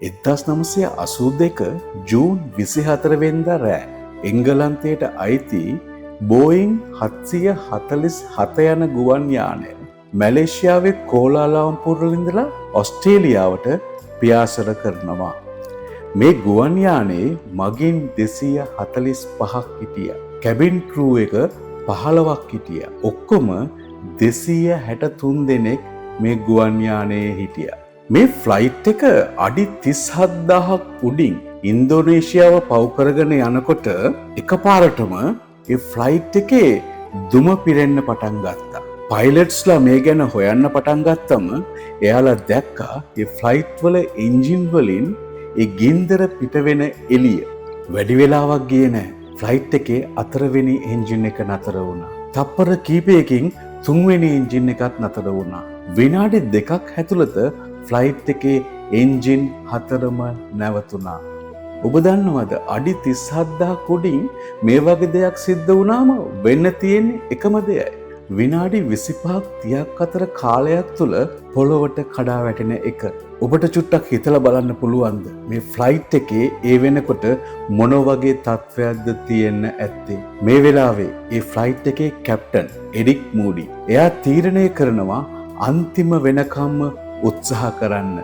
1982 June 24 වෙනිදා රෑ එංගලන්තයට අයිති බෝයින් 747 යන ගුවන් යානය මැලේසියාවේ කෝලාලම්පුරේ ඉඳලා ඕස්ට්‍රේලියාවට පියාසර කරනවා. මේ ගුවන් යානයේ මගින් 245ක් හිටියා. කැබින් ක්‍රූ එක 15ක් හිටියා. ඔක්කොම 263 දෙනෙක් මේ ගුවන් යානයේ හිටියා. මේ ෆ්ලයිට් එක අඩි 37000ක් උඩින් ඉන්දෝනේෂියාව පව් කරගෙන යනකොට එකපාරටම ඒ ෆ්ලයිට් එකේ දුම පිරෙන්න පටන් ගත්තා. පයිලට්ස්ලා මේ ගැන හොයන්න පටන් ගත්තම එයාලා දැක්කා ඒ ෆ්ලයිට් වල එන්ජින් වලින් ඒ ගින්දර පිට වෙන එළිය වැඩි වෙලාවක් ගියේ නැහැ. ෆ්ලයිට් එකේ 4 වෙනි එන්ජින් එක නතර වුණා. තප්පර කීපයකින් 3 වෙනි එන්ජින් එකත් නතර වුණා. විනාඩි 2ක් ඇතුළත ෆ්ලයිට් එකේ එන්ජින් 4ම නැවතුණා. ඔබ දන්නවද අඩි 37000 උඩින් මේ වගේ දෙයක් සිද්ධ වුණාම වෙන්න තියෙන්නේ එකම දෙයයි. විනාඩි 25ක් 30ක් අතර කාලයක් තුල පොළොවට කඩා වැටෙන එක. ඔබට චුට්ටක් හිතලා බලන්න පුළුවන්ද මේ ෆ්ලයිට් එකේ ඒ වෙනකොට මොන වගේ තත්ත්වයක්ද තියෙන්න ඇත්තේ? මේ වෙලාවේ ඒ ෆ්ලයිට් එකේ කැප්ටන් එරික් මූඩි එයා තීරණය කරනවා අන්තිම වෙනකම්ම උත්සාහ කරන්න.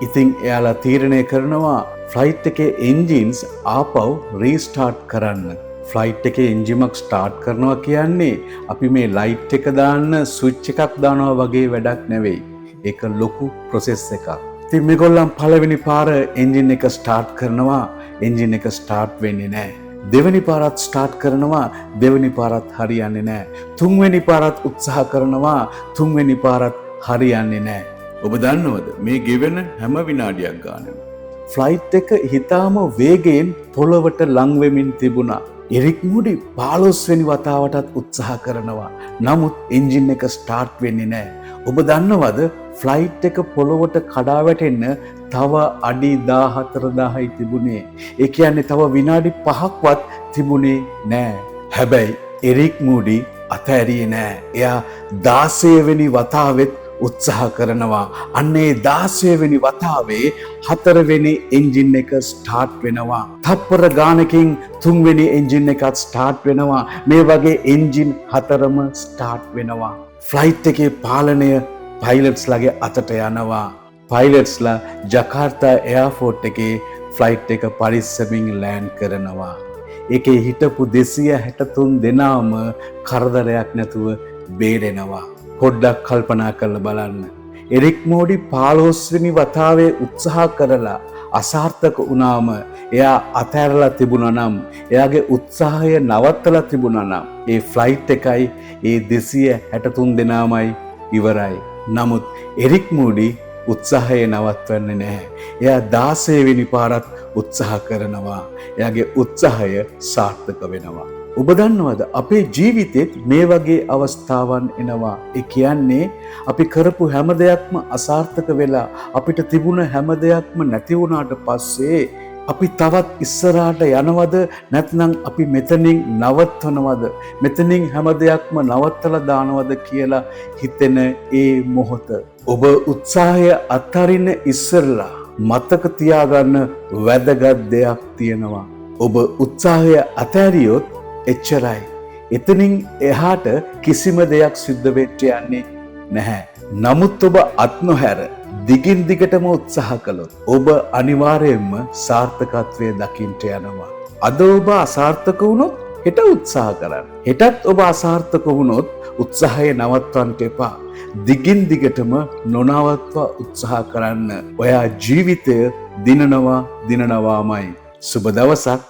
ඉතින් එයාලා තීරණය කරනවා ෆ්ලයිට් එකේ එන්ජින්ස් ආපහු රීස්ටාර්ට් කරන්න. ෆ්ලයිට් එකේ එන්ජිමක් ස්ටාර්ට් කරනවා කියන්නේ අපි මේ ලයිට් එක දාන්න ස්විච් එකක් දානවා වගේ වැඩක් නෙවෙයි. ඒක ලොකු ප්‍රොසෙස් එකක්. ඉතින් මේගොල්ලන් පළවෙනි පාර එන්ජින් එක ස්ටාර්ට් කරනවා. එන්ජින් එක ස්ටාර්ට් වෙන්නේ නැහැ. දෙවෙනි පාරත් ස්ටාර්ට් කරනවා. දෙවෙනි පාරත් හරියන්නේ නැහැ. තුන්වෙනි පාරත් උත්සාහ කරනවා. තුන්වෙනි පාරත් හරියන්නේ නැහැ. ඔබ දන්නවද මේ ගෙවෙන හැම විනාඩියක් ගානම ෆ්ලයිට් එක හිතාම වේගයෙන් පොළොවට ලං වෙමින් තිබුණා. එරික් මූඩි 15 වෙනි වතාවටත් උත්සාහ කරනවා. නමුත් එන්ජින් එක ස්ටාර්ට් වෙන්නේ නැහැ. ඔබ දන්නවද ෆ්ලයිට් එක පොළොවට කඩා වැටෙන්න තව අඩි 14000යි තිබුණේ. ඒ කියන්නේ තව විනාඩි 5ක්වත් තිබුණේ නැහැ. හැබැයි එරික් මූඩි අතෑරියේ නැහැ. එයා 16 වෙනි වතාවෙත් උත්සාහ කරනවා. අන්නේ 16 වෙනි වතාවේ 4 වෙනි එන්ජින් එක ස්ටාර්ට් වෙනවා. තප්පර ගානකින් 3 වෙනි එන්ජින් එකත් ස්ටාර්ට් වෙනවා. මේ වගේ එන්ජින් 4ම ස්ටාර්ට් වෙනවා. ෆ්ලයිට් එකේ පාලනය පයිලට්ස්ලාගේ අතට යනවා. පයිලට්ස්ලා ජකාර්තා එයාර්පෝර්ට් එකේ ෆ්ලයිට් එක පරිස්සමින් ලෑන්ඩ් කරනවා. ඒකේ හිටපු 263 දෙනාම කරදරයක් නැතුව බේරෙනවා. පොඩ්ඩක් කල්පනා කරලා බලන්න. එරික් මූඩි 15 වෙනි වතාවේ උත්සාහ කරලා අසාර්ථක වුණාම එයා අතහැරලා තිබුණා නම් එයාගේ උත්සාහය නවත්තලා තිබුණා නම් ඒ ෆ්ලයිට් එකයි ඒ 263 දෙනාමයි ඉවරයි. නමුත් එරික් මූඩි උත්සාහය නවත්වන්නේ නැහැ. එයා 16 වෙනි පාරත් උත්සාහ කරනවා. එයාගේ උත්සාහය සාර්ථක වෙනවා. ඔබ දන්නවද අපේ ජීවිතෙත් මේ වගේ අවස්ථාවන් එනවා. ඒ කියන්නේ අපි කරපු හැම දෙයක්ම අසාර්ථක වෙලා අපිට තිබුණ හැම දෙයක්ම නැති වුණාට පස්සේ අපි තවත් ඉස්සරහට යනවද නැත්නම් අපි මෙතනින් නවත්වනවද මෙතනින් හැම දෙයක්ම නවත්තලා දානවද කියලා හිතෙන ඒ මොහොත ඔබ උත්සාහය අත්හරින්න ඉස්සරලා මතක තියාගන්න වැදගත් දෙයක් තියෙනවා. ඔබ උත්සාහය අතහැරියොත් එච්චරයි. එතනින් එහාට කිසිම දෙයක් සිද්ධ වෙන්න යන්නේ නැහැ. නමුත් ඔබ අත් නොහැර දිගින් දිගටම උත්සාහ කළොත් ඔබ අනිවාර්යයෙන්ම සාර්ථකත්වයේ දකින්න යනවා. අද ඔබ අසාර්ථක වුණොත් හෙට උත්සාහ කරන්න. හෙටත් ඔබ අසාර්ථක වුණොත් උත්සාහය නවත්වන්න එපා. දිගින් දිගටම නොනවත්ව උත්සාහ කරන්න. ඔයා ජීවිතය දිනනවාමයි. සුබ දවසක්.